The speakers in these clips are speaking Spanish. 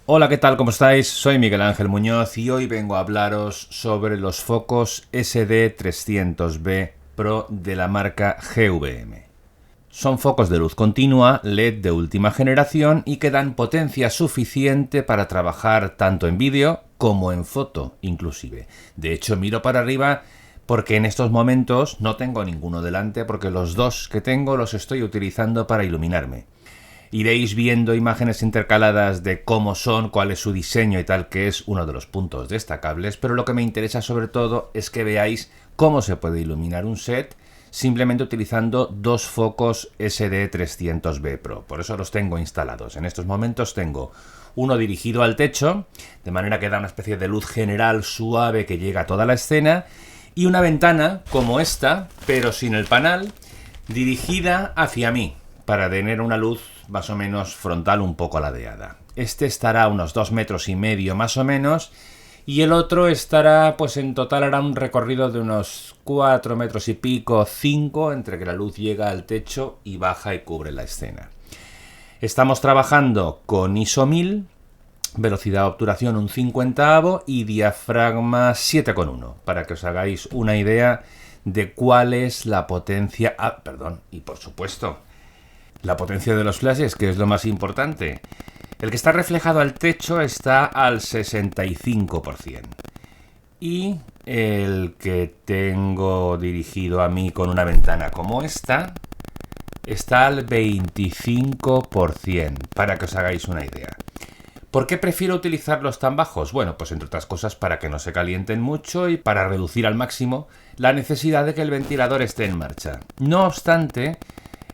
Hola, ¿qué tal? ¿Cómo estáis? Soy Miguel Ángel Muñoz y hoy vengo a hablaros sobre los focos SD300B Pro de la marca GVM. Son focos de luz continua LED de última generación y que dan potencia suficiente para trabajar tanto en vídeo como en foto, inclusive. De hecho, miro para arriba porque en estos momentos no tengo ninguno delante porque los dos que tengo los estoy utilizando para iluminarme. Iréis viendo imágenes intercaladas de cómo son, cuál es su diseño y tal, que es uno de los puntos destacables, pero lo que me interesa sobre todo es que veáis cómo se puede iluminar un set simplemente utilizando dos focos SD300B Pro. Por eso los tengo instalados. En estos momentos tengo uno dirigido al techo, de manera que da una especie de luz general suave que llega a toda la escena, y una ventana como esta, pero sin el panal, dirigida hacia mí, para tener una luz más o menos frontal un poco ladeada. Este estará a unos 2,5 metros más o menos, y el otro estará, pues en total hará un recorrido de unos 4 metros y pico, 5, entre que la luz llega al techo y baja y cubre la escena. Estamos trabajando con ISO 1000, velocidad de obturación un 50avo y diafragma 7,1, para que os hagáis una idea de cuál es la potencia... y por supuesto, la potencia de los flashes, que es lo más importante. El que está reflejado al techo está al 65%. Y el que tengo dirigido a mí con una ventana como esta está al 25%, para que os hagáis una idea. ¿Por qué prefiero utilizarlos tan bajos? Bueno, pues entre otras cosas para que no se calienten mucho y para reducir al máximo la necesidad de que el ventilador esté en marcha. No obstante,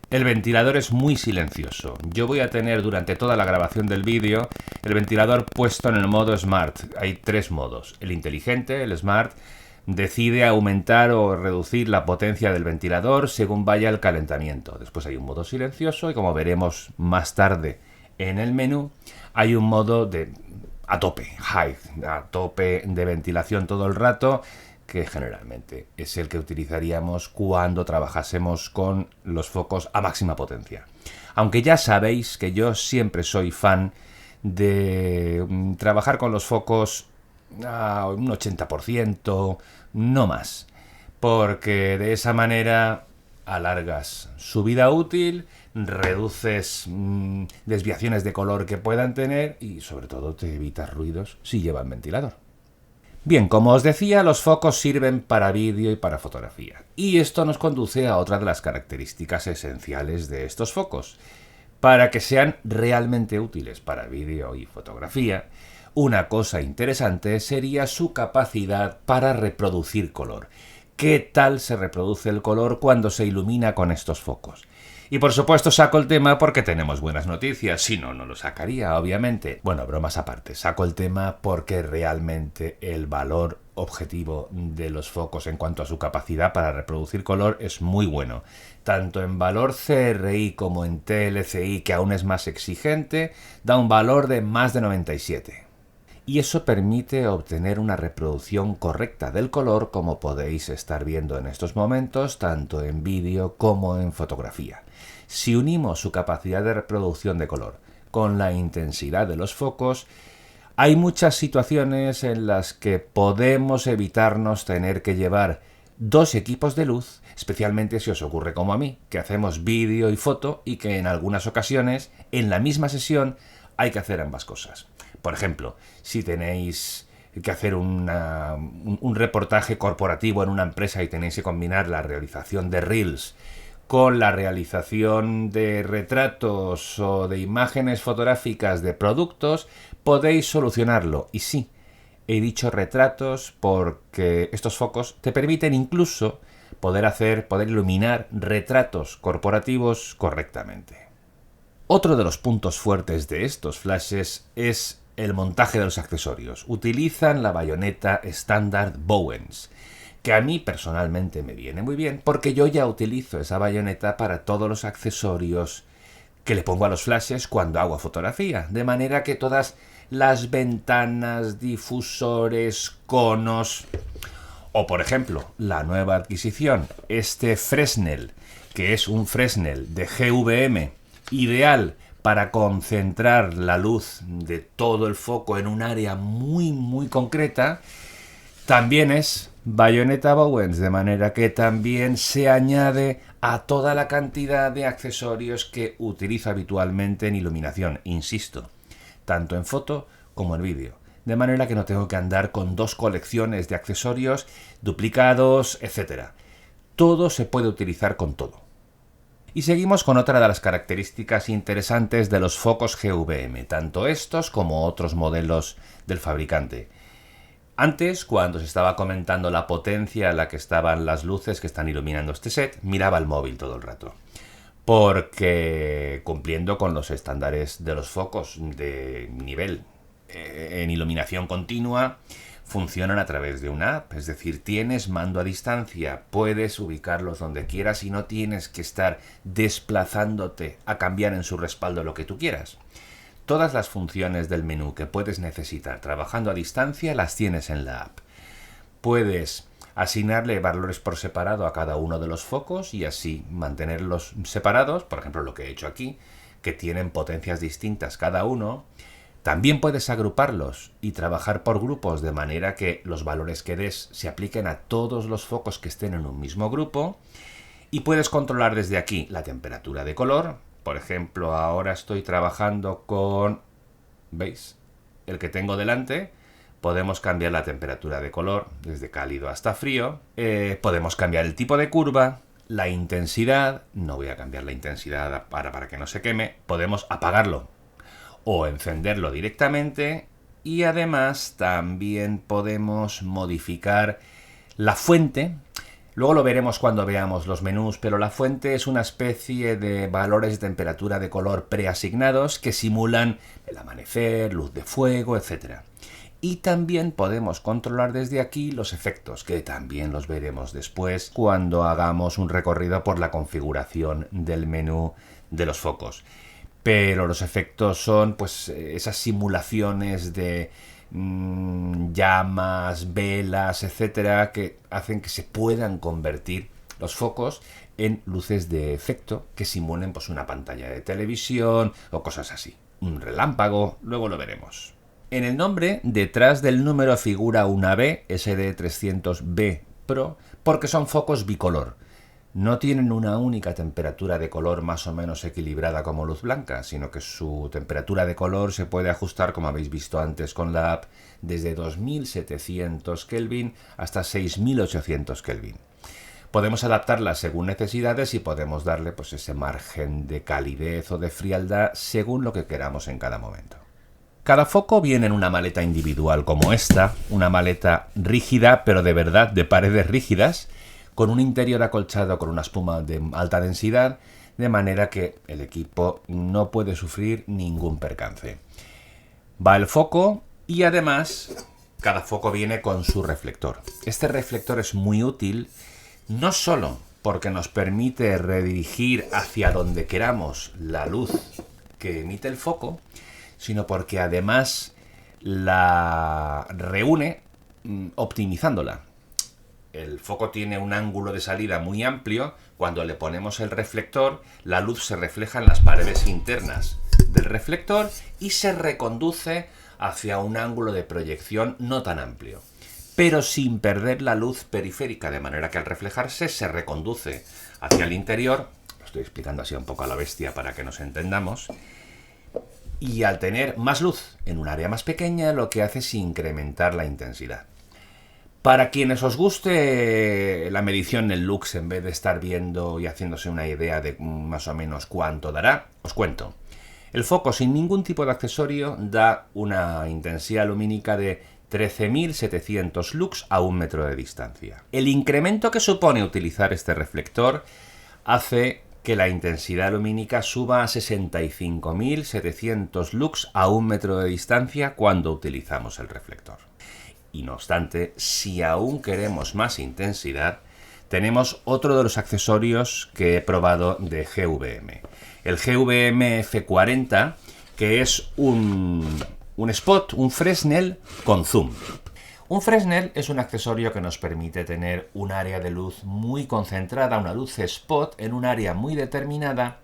el ventilador es muy silencioso. Yo voy a tener durante toda la grabación del vídeo el ventilador puesto en el modo Smart. Hay 3 modos. El inteligente, el Smart, decide aumentar o reducir la potencia del ventilador según vaya el calentamiento. Después hay un modo silencioso y, como veremos más tarde en el menú, hay un modo de a tope, high, a tope de ventilación todo el rato, que generalmente es el que utilizaríamos cuando trabajásemos con los focos a máxima potencia. Aunque ya sabéis que yo siempre soy fan de trabajar con los focos a un 80%, no más, porque de esa manera alargas su vida útil, reduces desviaciones de color que puedan tener y sobre todo te evitas ruidos si llevan ventilador. Bien, como os decía, los focos sirven para vídeo y para fotografía. Y esto nos conduce a otra de las características esenciales de estos focos. Para que sean realmente útiles para vídeo y fotografía, una cosa interesante sería su capacidad para reproducir color. ¿Qué tal se reproduce el color cuando se ilumina con estos focos? Y por supuesto saco el tema porque tenemos buenas noticias, si no, no lo sacaría, obviamente. Bueno, bromas aparte, saco el tema porque realmente el valor objetivo de los focos en cuanto a su capacidad para reproducir color es muy bueno. Tanto en valor CRI como en TLCI, que aún es más exigente, da un valor de más de 97. Y eso permite obtener una reproducción correcta del color, como podéis estar viendo en estos momentos, tanto en vídeo como en fotografía. Si unimos su capacidad de reproducción de color con la intensidad de los focos, hay muchas situaciones en las que podemos evitarnos tener que llevar 2 equipos de luz, especialmente si os ocurre como a mí, que hacemos vídeo y foto y que en algunas ocasiones, en la misma sesión, hay que hacer ambas cosas. Por ejemplo, si tenéis que hacer un reportaje corporativo en una empresa y tenéis que combinar la realización de Reels con la realización de retratos o de imágenes fotográficas de productos, podéis solucionarlo. Y sí, he dicho retratos porque estos focos te permiten incluso poder iluminar retratos corporativos correctamente. Otro de los puntos fuertes de estos flashes es el montaje de los accesorios. Utilizan la bayoneta estándar Bowens, que a mí personalmente me viene muy bien porque yo ya utilizo esa bayoneta para todos los accesorios que le pongo a los flashes cuando hago fotografía, de manera que todas las ventanas, difusores, conos o, por ejemplo, la nueva adquisición, este Fresnel, que es un Fresnel de GVM ideal para concentrar la luz de todo el foco en un área muy concreta, también es bayoneta Bowens, de manera que también se añade a toda la cantidad de accesorios que utilizo habitualmente en iluminación, insisto, tanto en foto como en vídeo. De manera que no tengo que andar con dos colecciones de accesorios duplicados, etc. Todo se puede utilizar con todo. Y seguimos con otra de las características interesantes de los focos GVM, tanto estos como otros modelos del fabricante. Antes, cuando se estaba comentando la potencia a la que estaban las luces que están iluminando este set, miraba el móvil todo el rato. Porque cumpliendo con los estándares de los focos de nivel en iluminación continua, funcionan a través de una app, es decir, tienes mando a distancia, puedes ubicarlos donde quieras y no tienes que estar desplazándote a cambiar en su respaldo lo que tú quieras. Todas las funciones del menú que puedes necesitar trabajando a distancia las tienes en la app. Puedes asignarle valores por separado a cada uno de los focos y así mantenerlos separados, por ejemplo lo que he hecho aquí, que tienen potencias distintas cada uno. También puedes agruparlos y trabajar por grupos de manera que los valores que des se apliquen a todos los focos que estén en un mismo grupo. Y puedes controlar desde aquí la temperatura de color. Por ejemplo, ahora estoy trabajando con... ¿Veis? El que tengo delante. Podemos cambiar la temperatura de color desde cálido hasta frío. Podemos cambiar el tipo de curva, la intensidad. No voy a cambiar la intensidad para que no se queme. Podemos apagarlo o encenderlo directamente y además también podemos modificar la fuente. Luego lo veremos cuando veamos los menús, pero la fuente es una especie de valores de temperatura de color preasignados que simulan el amanecer, luz de fuego, etc. Y también podemos controlar desde aquí los efectos, que también los veremos después cuando hagamos un recorrido por la configuración del menú de los focos. Pero los efectos son pues esas simulaciones de llamas, velas, etcétera, que hacen que se puedan convertir los focos en luces de efecto que simulen pues una pantalla de televisión o cosas así. Un relámpago, luego lo veremos. En el nombre, detrás del número figura una B, SD300B Pro, porque son focos bicolor. No tienen una única temperatura de color más o menos equilibrada como luz blanca, sino que su temperatura de color se puede ajustar, como habéis visto antes con la app, desde 2700 Kelvin hasta 6800 Kelvin. Podemos adaptarla según necesidades y podemos darle pues ese margen de calidez o de frialdad según lo que queramos en cada momento. Cada foco viene en una maleta individual como esta, una maleta rígida, pero de verdad de paredes rígidas, con un interior acolchado con una espuma de alta densidad, de manera que el equipo no puede sufrir ningún percance. Va el foco y además cada foco viene con su reflector. Este reflector es muy útil no solo porque nos permite redirigir hacia donde queramos la luz que emite el foco, sino porque además la reúne optimizándola. El foco tiene un ángulo de salida muy amplio. Cuando le ponemos el reflector, la luz se refleja en las paredes internas del reflector y se reconduce hacia un ángulo de proyección no tan amplio, pero sin perder la luz periférica, de manera que al reflejarse se reconduce hacia el interior. Lo estoy explicando así un poco a la bestia para que nos entendamos. Y al tener más luz en un área más pequeña, lo que hace es incrementar la intensidad. Para quienes os guste la medición en lux, en vez de estar viendo y haciéndose una idea de más o menos cuánto dará, os cuento. El foco sin ningún tipo de accesorio da una intensidad lumínica de 13.700 lux a 1 metro de distancia. El incremento que supone utilizar este reflector hace que la intensidad lumínica suba a 65.700 lux a 1 metro de distancia cuando utilizamos el reflector. Y no obstante, si aún queremos más intensidad, tenemos otro de los accesorios que he probado de GVM. El GVM F40, que es un spot, un Fresnel con zoom. Un Fresnel es un accesorio que nos permite tener un área de luz muy concentrada, una luz spot en un área muy determinada,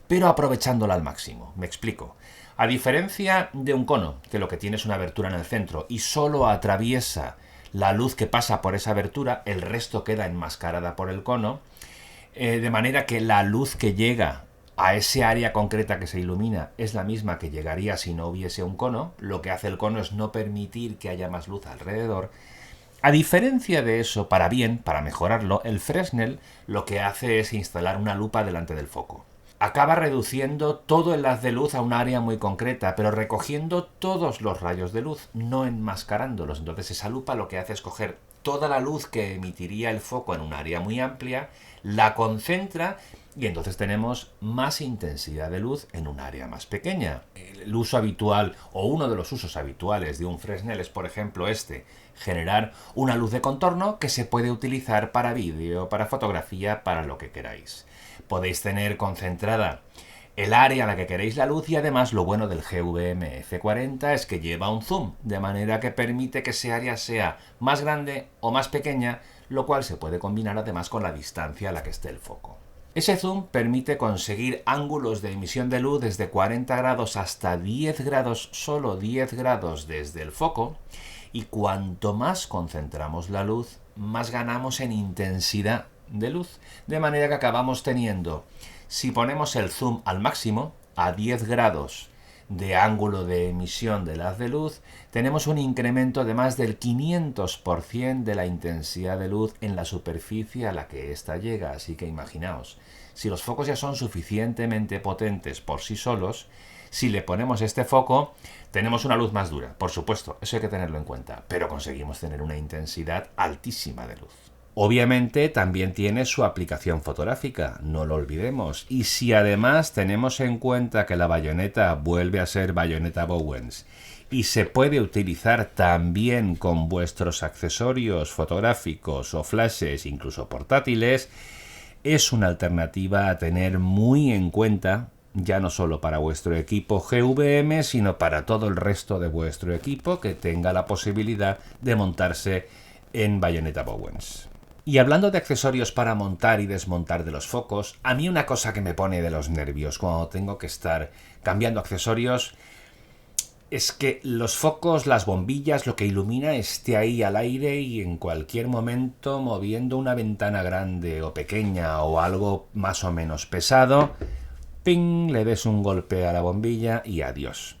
pero aprovechándola al máximo. Me explico. A diferencia de un cono, que lo que tiene es una abertura en el centro y solo atraviesa la luz que pasa por esa abertura, el resto queda enmascarada por el cono, de manera que la luz que llega a ese área concreta que se ilumina es la misma que llegaría si no hubiese un cono. Lo que hace el cono es no permitir que haya más luz alrededor. A diferencia de eso, para mejorarlo, el Fresnel lo que hace es instalar una lupa delante del foco. Acaba reduciendo todo el haz de luz a un área muy concreta, pero recogiendo todos los rayos de luz, no enmascarándolos. Entonces esa lupa lo que hace es coger toda la luz que emitiría el foco en un área muy amplia, la concentra y entonces tenemos más intensidad de luz en un área más pequeña. El uso habitual o uno de los usos habituales de un Fresnel es, por ejemplo, generar una luz de contorno que se puede utilizar para vídeo, para fotografía, para lo que queráis. Podéis tener concentrada el área a la que queréis la luz y además lo bueno del GVM F40 es que lleva un zoom, de manera que permite que ese área sea más grande o más pequeña, lo cual se puede combinar además con la distancia a la que esté el foco. Ese zoom permite conseguir ángulos de emisión de luz desde 40 grados hasta 10 grados, solo 10 grados desde el foco, y cuanto más concentramos la luz, más ganamos en intensidad de luz, de manera que acabamos teniendo, si ponemos el zoom al máximo, a 10 grados de ángulo de emisión del haz de luz, tenemos un incremento de más del 500% de la intensidad de luz en la superficie a la que ésta llega. Así que imaginaos, si los focos ya son suficientemente potentes por sí solos, si le ponemos este foco, tenemos una luz más dura. Por supuesto, eso hay que tenerlo en cuenta, pero conseguimos tener una intensidad altísima de luz. Obviamente también tiene su aplicación fotográfica, no lo olvidemos. Y si además tenemos en cuenta que la bayoneta vuelve a ser bayoneta Bowens y se puede utilizar también con vuestros accesorios fotográficos o flashes, incluso portátiles, es una alternativa a tener muy en cuenta, ya no solo para vuestro equipo GVM, sino para todo el resto de vuestro equipo que tenga la posibilidad de montarse en bayoneta Bowens. Y hablando de accesorios para montar y desmontar de los focos, a mí una cosa que me pone de los nervios cuando tengo que estar cambiando accesorios es que los focos, las bombillas, lo que ilumina esté ahí al aire y en cualquier momento moviendo una ventana grande o pequeña o algo más o menos pesado, ¡ping!, le des un golpe a la bombilla y adiós.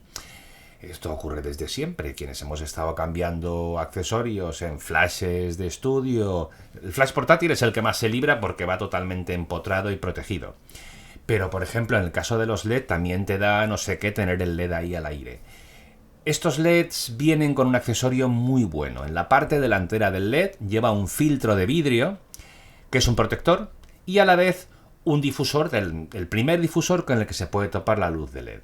Esto ocurre desde siempre. Quienes hemos estado cambiando accesorios en flashes de estudio, el flash portátil es el que más se libra porque va totalmente empotrado y protegido. Pero, por ejemplo, en el caso de los LED también te da no sé qué tener el LED ahí al aire. Estos LEDs vienen con un accesorio muy bueno. En la parte delantera del LED lleva un filtro de vidrio, que es un protector, y a la vez un difusor, el primer difusor con el que se puede topar la luz de LED.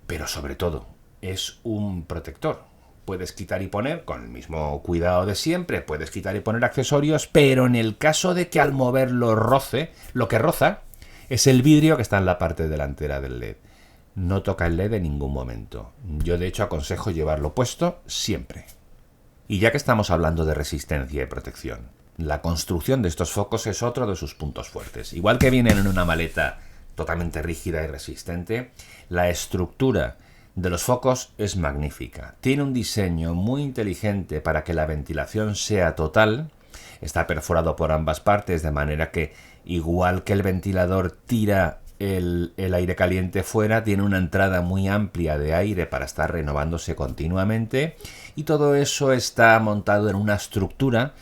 Pero sobre todo, es un protector. Puedes quitar y poner, con el mismo cuidado de siempre, puedes quitar y poner accesorios, pero en el caso de que al moverlo roce, lo que roza es el vidrio que está en la parte delantera del LED. No toca el LED en ningún momento. Yo de hecho aconsejo llevarlo puesto siempre. Y ya que estamos hablando de resistencia y protección, la construcción de estos focos es otro de sus puntos fuertes. Igual que vienen en una maleta totalmente rígida y resistente, la estructura de los focos es magnífica. Tiene un diseño muy inteligente para que la ventilación sea total. Está perforado por ambas partes, de manera que, igual que el ventilador tira el aire caliente fuera, tiene una entrada muy amplia de aire para estar renovándose continuamente, y todo eso está montado en una estructura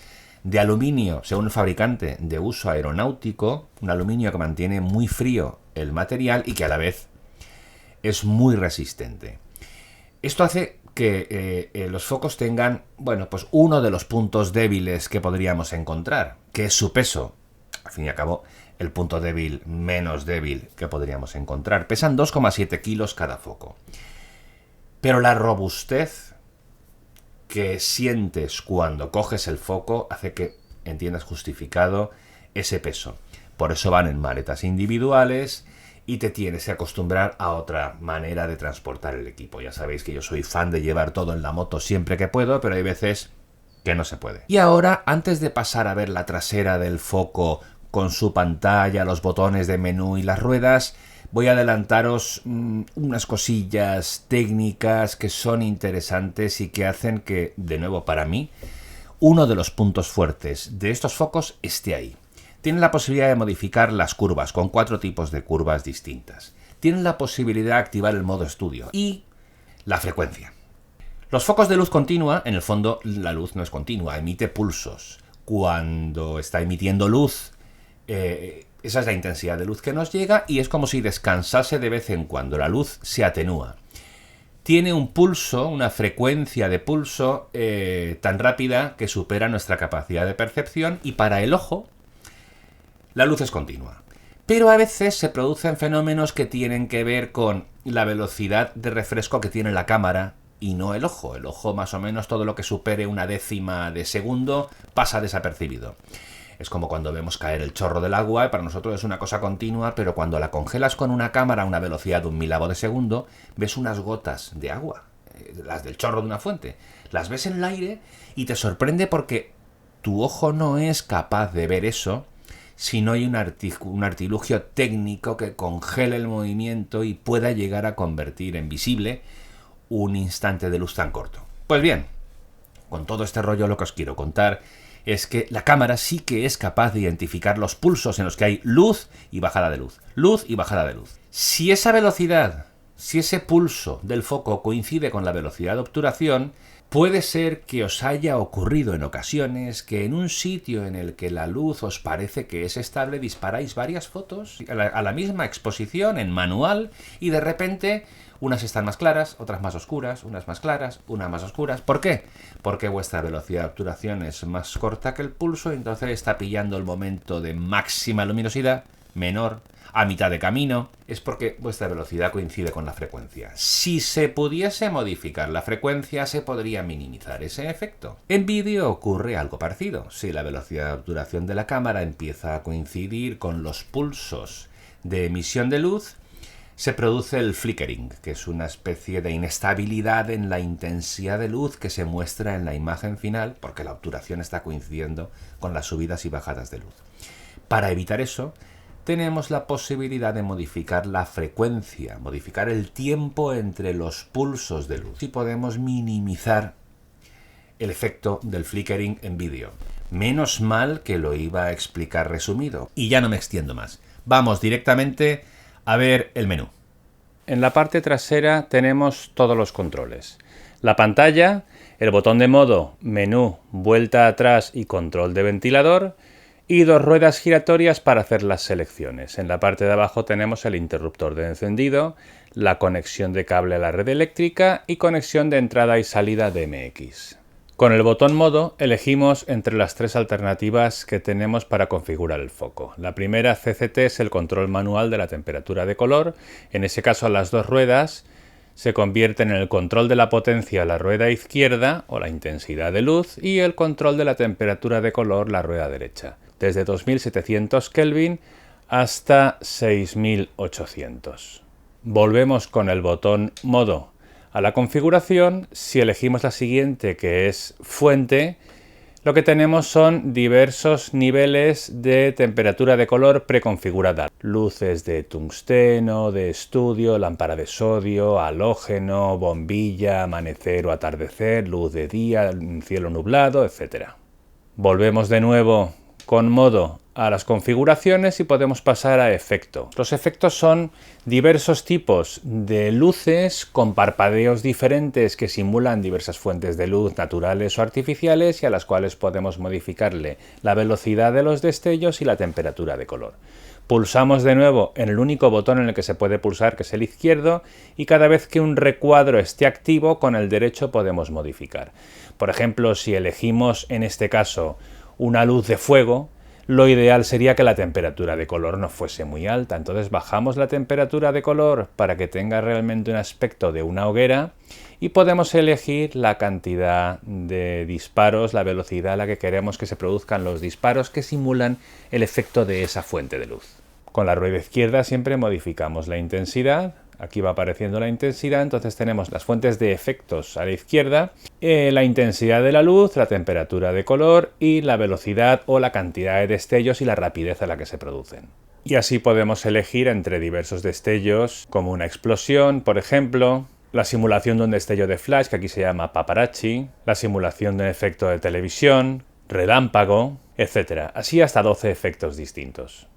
de aluminio, según el fabricante, de uso aeronáutico, un aluminio que mantiene muy frío el material y que a la vez es muy resistente. Esto hace que los focos tengan, pues uno de los puntos débiles que podríamos encontrar, que es su peso. Al fin y al cabo, el punto débil menos débil que podríamos encontrar. Pesan 2,7 kilos cada foco. Pero la robustez que sientes cuando coges el foco hace que entiendas justificado ese peso. Por eso van en maletas individuales y te tienes que acostumbrar a otra manera de transportar el equipo. Ya sabéis que yo soy fan de llevar todo en la moto siempre que puedo, pero hay veces que no se puede. Y ahora, antes de pasar a ver la trasera del foco con su pantalla, los botones de menú y las ruedas, voy a adelantaros unas cosillas técnicas que son interesantes y que hacen que, de nuevo para mí, uno de los puntos fuertes de estos focos esté ahí. Tienen la posibilidad de modificar las curvas con 4 tipos de curvas distintas. Tienen la posibilidad de activar el modo estudio y la frecuencia. Los focos de luz continua, en el fondo la luz no es continua, emite pulsos. Cuando está emitiendo luz, esa es la intensidad de luz que nos llega y es como si descansase de vez en cuando. La luz se atenúa. Tiene un pulso, una frecuencia de pulso tan rápida que supera nuestra capacidad de percepción y para el ojo la luz es continua. Pero a veces se producen fenómenos que tienen que ver con la velocidad de refresco que tiene la cámara y no el ojo. El ojo más o menos todo lo que supere 1/10 de segundo pasa desapercibido. Es como cuando vemos caer el chorro del agua y para nosotros es una cosa continua, pero cuando la congelas con una cámara a una velocidad de 1.000avo de segundo, ves unas gotas de agua, las del chorro de una fuente. Las ves en el aire y te sorprende porque tu ojo no es capaz de ver eso si no hay un artilugio técnico que congele el movimiento y pueda llegar a convertir en visible un instante de luz tan corto. Pues bien, con todo este rollo lo que os quiero contar es que la cámara sí que es capaz de identificar los pulsos en los que hay luz y bajada de luz. Luz y bajada de luz. Si esa velocidad, si ese pulso del foco coincide con la velocidad de obturación, puede ser que os haya ocurrido en ocasiones que en un sitio en el que la luz os parece que es estable disparáis varias fotos a la misma exposición en manual y de repente unas están más claras, otras más oscuras, unas más claras, unas más oscuras. ¿Por qué? Porque vuestra velocidad de obturación es más corta que el pulso y entonces está pillando el momento de máxima luminosidad menor a mitad de camino. Es porque vuestra velocidad coincide con la frecuencia. Si se pudiese modificar la frecuencia, se podría minimizar ese efecto. En vídeo ocurre algo parecido. Si la velocidad de obturación de la cámara empieza a coincidir con los pulsos de emisión de luz, se produce el flickering, que es una especie de inestabilidad en la intensidad de luz que se muestra en la imagen final, porque la obturación está coincidiendo con las subidas y bajadas de luz. Para evitar eso, tenemos la posibilidad de modificar la frecuencia, modificar el tiempo entre los pulsos de luz y podemos minimizar el efecto del flickering en vídeo. Menos mal que lo iba a explicar resumido y ya no me extiendo más. Vamos directamente a ver el menú. En la parte trasera tenemos todos los controles. La pantalla, el botón de modo, menú, vuelta atrás y control de ventilador y 2 ruedas giratorias para hacer las selecciones. En la parte de abajo tenemos el interruptor de encendido, la conexión de cable a la red eléctrica y conexión de entrada y salida DMX. Con el botón modo elegimos entre las 3 alternativas que tenemos para configurar el foco. La primera, CCT, es el control manual de la temperatura de color. En ese caso las 2 ruedas se convierten en el control de la potencia, la rueda izquierda, o la intensidad de luz, y el control de la temperatura de color, la rueda derecha. Desde 2700 Kelvin hasta 6800. Volvemos con el botón modo a la configuración. Si elegimos la siguiente, que es fuente, lo que tenemos son diversos niveles de temperatura de color preconfigurada. Luces de tungsteno, de estudio, lámpara de sodio, halógeno, bombilla, amanecer o atardecer, luz de día, cielo nublado, etc. Volvemos de nuevo con modo a las configuraciones y podemos pasar a efecto. Los efectos son diversos tipos de luces con parpadeos diferentes que simulan diversas fuentes de luz naturales o artificiales y a las cuales podemos modificarle la velocidad de los destellos y la temperatura de color. Pulsamos de nuevo en el único botón en el que se puede pulsar, que es el izquierdo, y cada vez que un recuadro esté activo, con el derecho podemos modificar. Por ejemplo, si elegimos en este caso una luz de fuego, lo ideal sería que la temperatura de color no fuese muy alta. Entonces bajamos la temperatura de color para que tenga realmente un aspecto de una hoguera y podemos elegir la cantidad de disparos, la velocidad a la que queremos que se produzcan los disparos que simulan el efecto de esa fuente de luz. Con la rueda izquierda siempre modificamos la intensidad. Aquí va apareciendo la intensidad, entonces tenemos las fuentes de efectos a la izquierda, la intensidad de la luz, la temperatura de color y la velocidad o la cantidad de destellos y la rapidez a la que se producen. Y así podemos elegir entre diversos destellos, como una explosión, por ejemplo, la simulación de un destello de flash, que aquí se llama paparazzi, la simulación de un efecto de televisión, relámpago, etc. Así hasta 12 efectos distintos.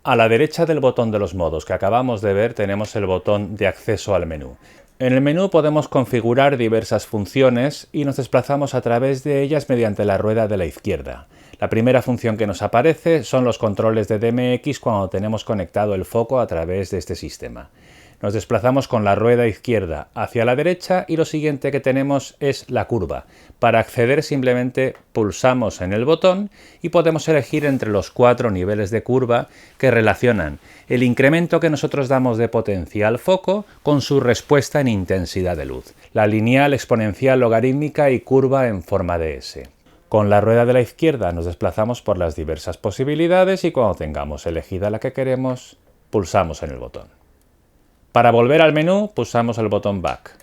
A la derecha del botón de los modos que acabamos de ver tenemos el botón de acceso al menú. En el menú podemos configurar diversas funciones y nos desplazamos a través de ellas mediante la rueda de la izquierda. La primera función que nos aparece son los controles de DMX cuando tenemos conectado el foco a través de este sistema. Nos desplazamos con la rueda izquierda hacia la derecha y lo siguiente que tenemos es la curva. Para acceder simplemente pulsamos en el botón y podemos elegir entre los 4 niveles de curva que relacionan el incremento que nosotros damos de potencia al foco con su respuesta en intensidad de luz. La lineal, exponencial, logarítmica y curva en forma de S. Con la rueda de la izquierda nos desplazamos por las diversas posibilidades y cuando tengamos elegida la que queremos, pulsamos en el botón. Para volver al menú, pulsamos el botón Back.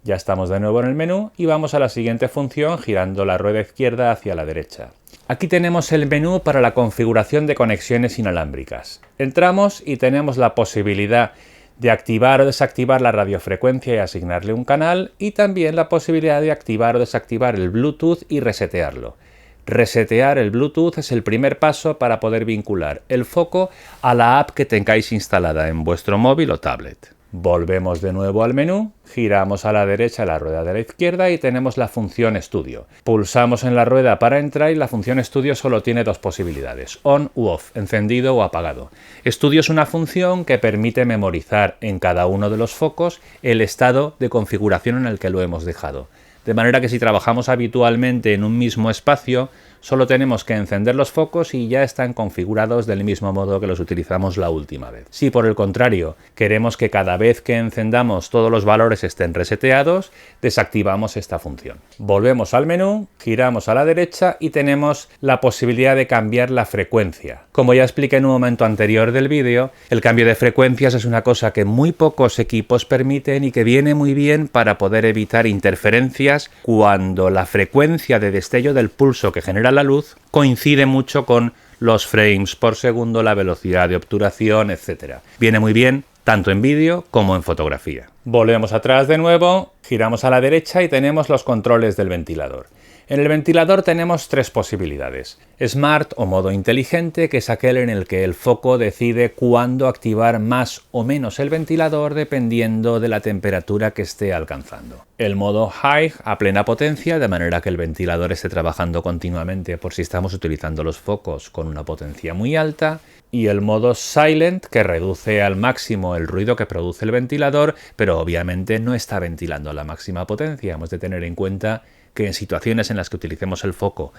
Ya estamos de nuevo en el menú y vamos a la siguiente función girando la rueda izquierda hacia la derecha. Aquí tenemos el menú para la configuración de conexiones inalámbricas. Entramos y tenemos la posibilidad de activar o desactivar la radiofrecuencia y asignarle un canal, y también la posibilidad de activar o desactivar el Bluetooth y resetearlo. Resetear el Bluetooth es el primer paso para poder vincular el foco a la app que tengáis instalada en vuestro móvil o tablet. Volvemos de nuevo al menú, giramos a la derecha la rueda de la izquierda y tenemos la función Estudio. Pulsamos en la rueda para entrar y la función Estudio solo tiene 2 posibilidades, on u off, encendido o apagado. Estudio es una función que permite memorizar en cada uno de los focos el estado de configuración en el que lo hemos dejado. De manera que si trabajamos habitualmente en un mismo espacio, solo tenemos que encender los focos y ya están configurados del mismo modo que los utilizamos la última vez. Si por el contrario queremos que cada vez que encendamos todos los valores estén reseteados, desactivamos esta función. Volvemos al menú, giramos a la derecha y tenemos la posibilidad de cambiar la frecuencia. Como ya expliqué en un momento anterior del vídeo, el cambio de frecuencias es una cosa que muy pocos equipos permiten y que viene muy bien para poder evitar interferencias cuando la frecuencia de destello del pulso que genera la luz coincide mucho con los frames por segundo, la velocidad de obturación, etc. Viene muy bien tanto en vídeo como en fotografía. Volvemos atrás de nuevo, giramos a la derecha y tenemos los controles del ventilador. En el ventilador tenemos 3 posibilidades. Smart o modo inteligente, que es aquel en el que el foco decide cuándo activar más o menos el ventilador dependiendo de la temperatura que esté alcanzando. El modo High a plena potencia, de manera que el ventilador esté trabajando continuamente por si estamos utilizando los focos con una potencia muy alta. Y el modo Silent, que reduce al máximo el ruido que produce el ventilador, pero obviamente no está ventilando a la máxima potencia. Hemos de tener en cuenta que en situaciones en las que utilicemos el foco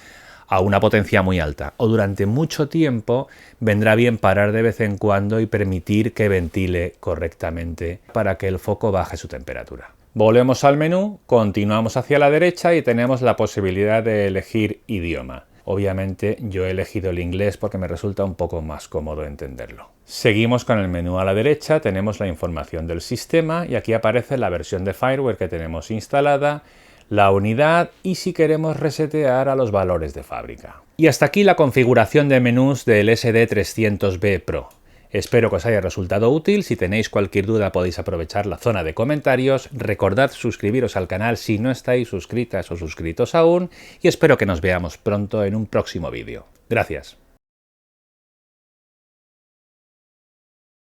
a una potencia muy alta o durante mucho tiempo, vendrá bien parar de vez en cuando y permitir que ventile correctamente para que el foco baje su temperatura. Volvemos al menú, continuamos hacia la derecha y tenemos la posibilidad de elegir idioma. Obviamente yo he elegido el inglés porque me resulta un poco más cómodo entenderlo. Seguimos con el menú a la derecha, tenemos la información del sistema y aquí aparece la versión de firmware que tenemos instalada, la unidad y si queremos resetear a los valores de fábrica. Y hasta aquí la configuración de menús del SD300B Pro. Espero que os haya resultado útil. Si tenéis cualquier duda podéis aprovechar la zona de comentarios. Recordad suscribiros al canal si no estáis suscritas o suscritos aún y espero que nos veamos pronto en un próximo vídeo. Gracias.